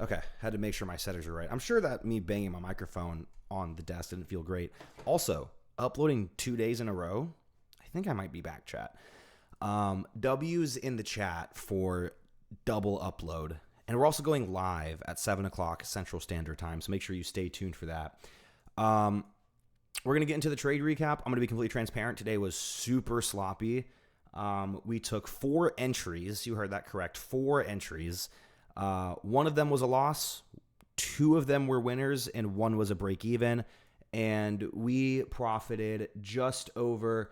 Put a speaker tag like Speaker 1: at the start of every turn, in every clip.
Speaker 1: Okay, had to make sure my settings are right. I'm sure that me banging my microphone on the desk didn't feel great. Also, uploading 2 days in a row. I think I might be back, chat. W's in the chat for double upload. And we're also going live at 7 o'clock Central Standard Time, so make sure you stay tuned for that. We're going to get into the trade recap. I'm going to be completely transparent. Today was super sloppy. We took 4 entries. You heard that correct. 4 entries. One of them was a loss. 2 of them were winners, and 1 was a break even. And we profited just over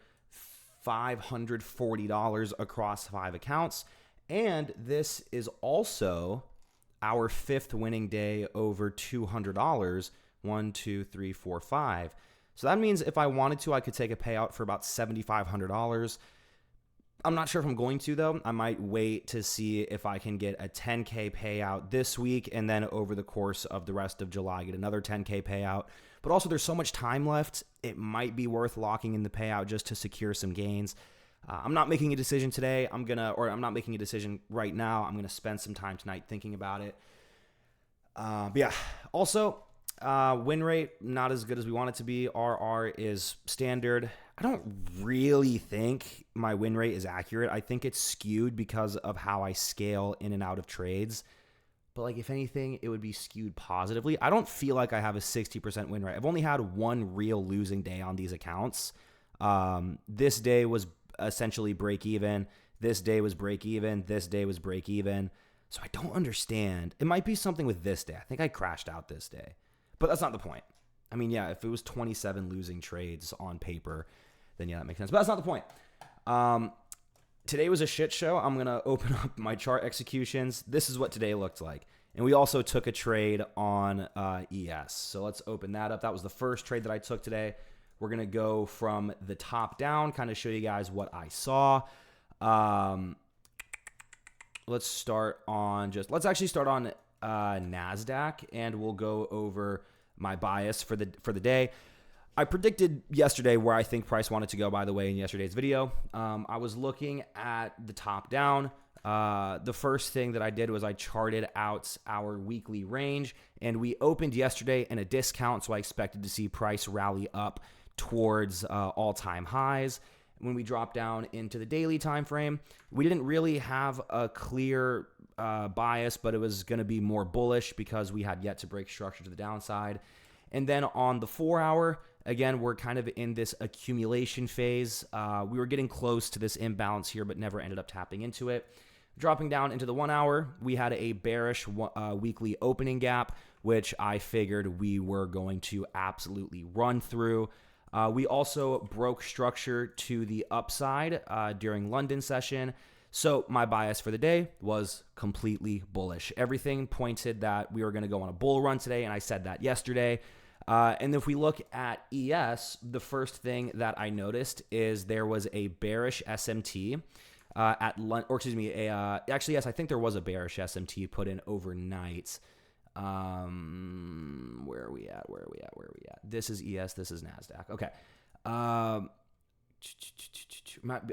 Speaker 1: $540 across 5 accounts. And this is also our 5th winning day over $200. 1, 2, 3, 4, 5. So that means if I wanted to, I could take a payout for about $7,500. I'm not sure if I'm going to, though. I might wait to see if I can get a $10K payout this week, and then over the course of the rest of July, get another $10K payout. But also, there's so much time left, it might be worth locking in the payout just to secure some gains. I'm not making a decision today. I'm not making a decision right now. I'm going to spend some time tonight thinking about it. But yeah, also, win rate, not as good as we want it to be. RR is standard. I don't really think my win rate is accurate. I think it's skewed because of how I scale in and out of trades. But like, if anything, it would be skewed positively. I don't feel like I have a 60% win rate. I've only had 1 real losing day on these accounts. This day was essentially break even. This day was break even. This day was break even. So I don't understand. It might be something with this day. I think I crashed out this day. But that's not the point. I mean, yeah, if it was 27 losing trades on paper, then yeah, that makes sense. But that's not the point. Today was a shit show. I'm going to open up my chart executions. This is what today looked like. And we also took a trade on ES. So let's open that up. That was the first trade that I took today. We're going to go from the top down, kind of show you guys what I saw. Let's actually start on NASDAQ, and we'll go over my bias for the day. I predicted yesterday where I think price wanted to go, by the way, in yesterday's video. I was looking at the top down. The first thing that I did was I charted out our weekly range, and we opened yesterday in a discount, so I expected to see price rally up towards all-time highs. When we dropped down into the daily time frame, we didn't really have a clear bias, but it was going to be more bullish because we had yet to break structure to the downside. And then on the 4-hour, again, we're kind of in this accumulation phase. We were getting close to this imbalance here, but never ended up tapping into it. Dropping down into the 1-hour, we had a bearish weekly opening gap, which I figured we were going to absolutely run through. We also broke structure to the upside during London session. So my bias for the day was completely bullish. Everything pointed that we were going to go on a bull run today, and I said that yesterday. And if we look at ES, the first thing that I noticed is there was a bearish SMT I think there was a bearish SMT put in overnight. Where are we at? This is ES. This is NASDAQ. Okay. I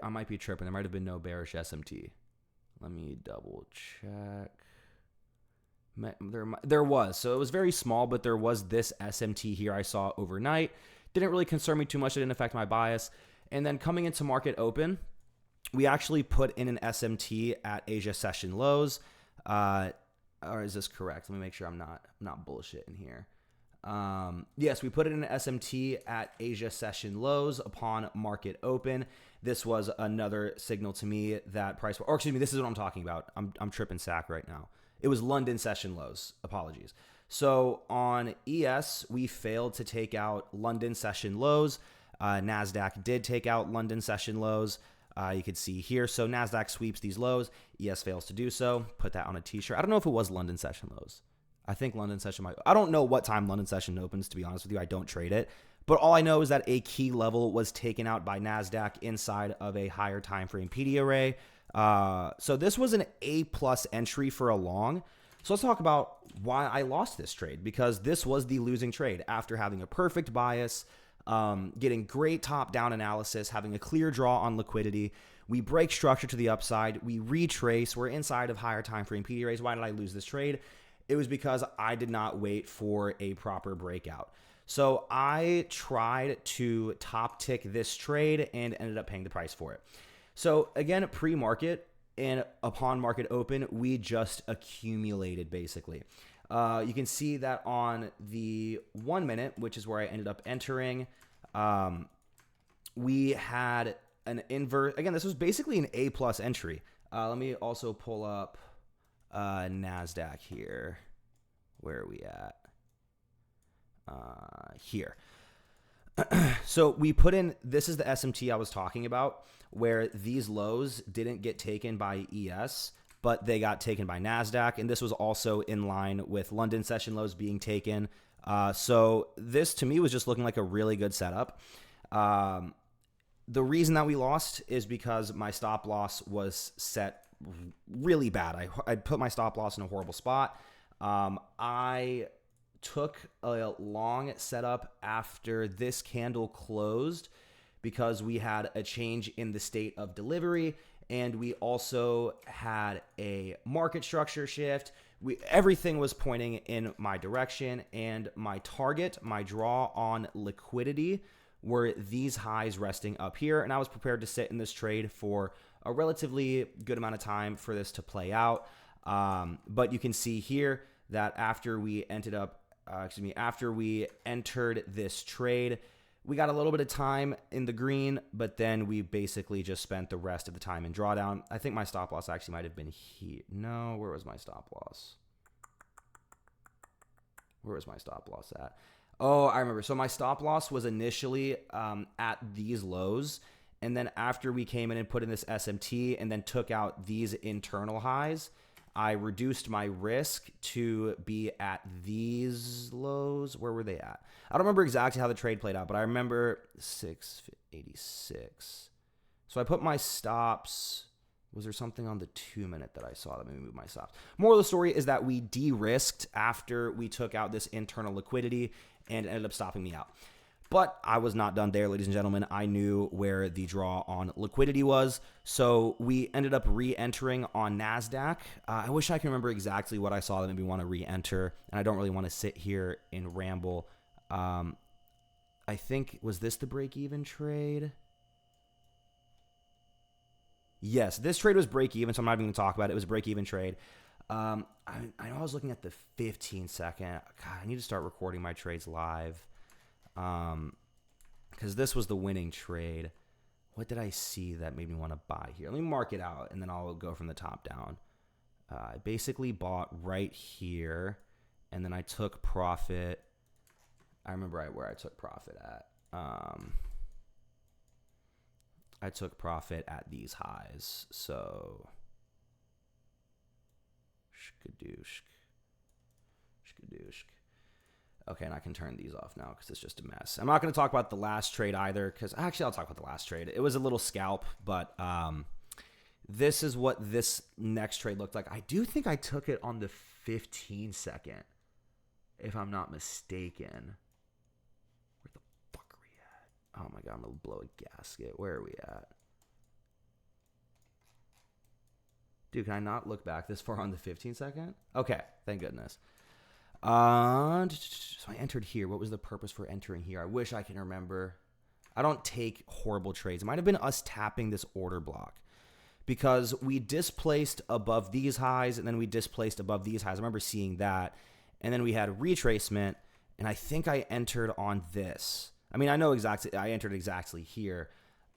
Speaker 1: might be tripping. There might have been no bearish SMT. Let me double check. There was. So it was very small, but there was this SMT here I saw overnight. Didn't really concern me too much. It didn't affect my bias. And then coming into market open, we actually put in an SMT at Asia session lows. Or is this correct? Let me make sure I'm not bullshitting here. Yes, we put it in an SMT at Asia session lows upon market open. This was another signal to me that price, or excuse me, this is what I'm talking about. I'm tripping sack right now. It was London session lows. Apologies. So on ES, we failed to take out London session lows. NASDAQ did take out London session lows. You can see here. So NASDAQ sweeps these lows. ES fails to do so. Put that on a t-shirt. I don't know if it was London session lows. I think London session might. I don't know what time London session opens, to be honest with you. I don't trade it. But all I know is that a key level was taken out by NASDAQ inside of a higher time frame PD array. So this was an A+ entry for a long. So let's talk about why I lost this trade, because this was the losing trade after having a perfect bias, getting great top-down analysis, having a clear draw on liquidity. We break structure to the upside. We retrace. We're inside of higher time frame PD arrays. Why did I lose this trade? it was because I did not wait for a proper breakout. So I tried to top tick this trade and ended up paying the price for it. So again, pre-market and upon market open, we just accumulated basically. You can see that on the 1 minute, which is where I ended up entering, we had an inverse. Again, this was basically an A plus entry. Let me also pull up NASDAQ here. Where are we at? Here. So we put in, this is the SMT I was talking about, where these lows didn't get taken by ES, but they got taken by NASDAQ. And this was also in line with London session lows being taken. So this to me was just looking like a really good setup. The reason that we lost is because my stop loss was set really bad. I put my stop loss in a horrible spot. I took a long setup after this candle closed because we had a change in the state of delivery, and we also had a market structure shift. Everything was pointing in my direction, and my target, my draw on liquidity, were these highs resting up here, and I was prepared to sit in this trade for a relatively good amount of time for this to play out. But you can see here that after we after we entered this trade, we got a little bit of time in the green, but then we basically just spent the rest of the time in drawdown. I think my stop loss actually might have been here. No, where was my stop loss? Where was my stop loss at? Oh, I remember. So my stop loss was initially at these lows, and then after we came in and put in this SMT and then took out these internal highs, I reduced my risk to be at these lows. Where were they at? I don't remember exactly how the trade played out, but I remember 686. So I put my stops. Was there something on the 2 minute that I saw that made me move my stops? Moral of the story is that we de-risked after we took out this internal liquidity and ended up stopping me out. But I was not done there, ladies and gentlemen. I knew where the draw on liquidity was. So we ended up re-entering on NASDAQ. I wish I can remember exactly what I saw that made me want to re-enter. And I don't really want to sit here and ramble. I think, was this the break-even trade? Yes, this trade was break-even, so I'm not even going to talk about it. It was a break-even trade. I know I was looking at the 15-second. God, I need to start recording my trades live. Because this was the winning trade. What did I see that made me want to buy here? Let me mark it out, and then I'll go from the top down. I basically bought right here, and then I took profit. I remember where I took profit at. I took profit at these highs. So, shkadooshk. Okay, and I can turn these off now because it's just a mess. I'm not going to talk about the last trade either because actually I'll talk about the last trade. It was a little scalp, but this is what this next trade looked like. I do think I took it on the 15-second, if I'm not mistaken. Where the fuck are we at? Oh my God, I'm going to blow a gasket. Where are we at? Dude, can I not look back this far on the 15-second? Okay, thank goodness. So I entered here. What was the purpose for entering here? I wish I can remember. I don't take horrible trades. It might have been us tapping this order block because we displaced above these highs and then we displaced above these highs. I remember seeing that. And then we had retracement, and I think I entered on this. I mean, I know exactly. I entered exactly here.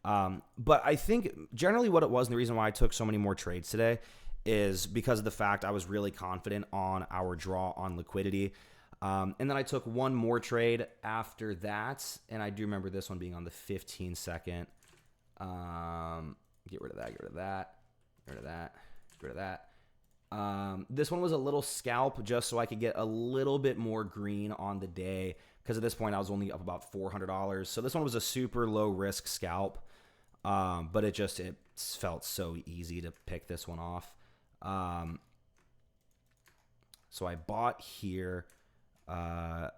Speaker 1: But I think generally what it was and the reason why I took so many more trades today is because of the fact I was really confident on our draw on liquidity. And then I took one more trade after that, and I do remember this one being on the 15-second. Get rid of that, get rid of that, get rid of that, get rid of that. This one was a little scalp just so I could get a little bit more green on the day because at this point I was only up about $400. So this one was a super low risk scalp, but it felt so easy to pick this one off. So I bought here. Let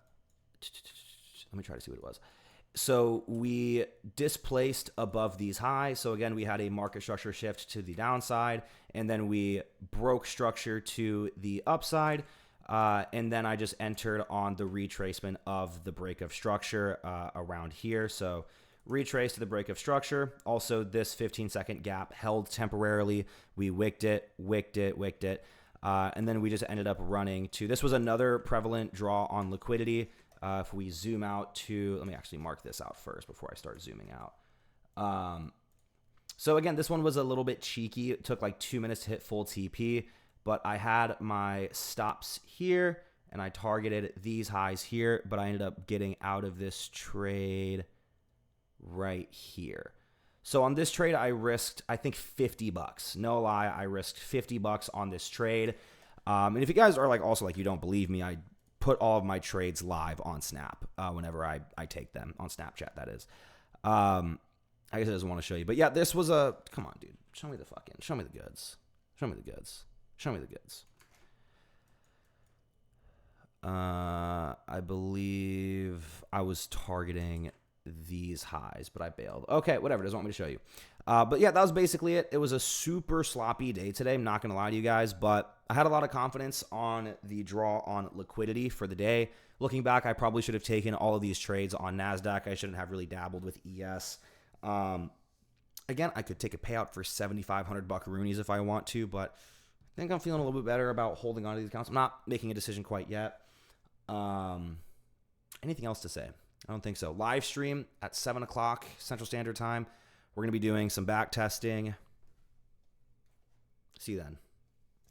Speaker 1: me try to see what it was. So we displaced above these highs. So again, we had a market structure shift to the downside, and then we broke structure to the upside. And then I just entered on the retracement of the break of structure around here. So retrace to the break of structure. Also, this 15-second gap held temporarily. We wicked it. And then we just ended up running to, this was another prevalent draw on liquidity. If we zoom out to, let me actually mark this out first before I start zooming out. So again, this one was a little bit cheeky. It took like 2 minutes to hit full TP, but I had my stops here and I targeted these highs here, but I ended up getting out of this trade right here. So on this trade, I risked, I think, $50. No lie, I risked $50 on this trade. And if you guys are like, also like, you don't believe me, I put all of my trades live on Snap whenever I take them on Snapchat, that is. I guess I just want to show you. But yeah, this was a, come on, dude. Show me the goods. Show me the goods. I believe I was targeting these highs, but I bailed. Okay, whatever. Doesn't want me to show you. But yeah, that was basically it. It was a super sloppy day today. I'm not going to lie to you guys, but I had a lot of confidence on the draw on liquidity for the day. Looking back, I probably should have taken all of these trades on NASDAQ. I shouldn't have really dabbled with ES. Again, I could take a payout for 7,500 buckaroonies if I want to, but I think I'm feeling a little bit better about holding on to these accounts. I'm not making a decision quite yet. Anything else to say? I don't think so. Live stream at 7 o'clock Central Standard Time. We're going to be doing some back testing. See you then.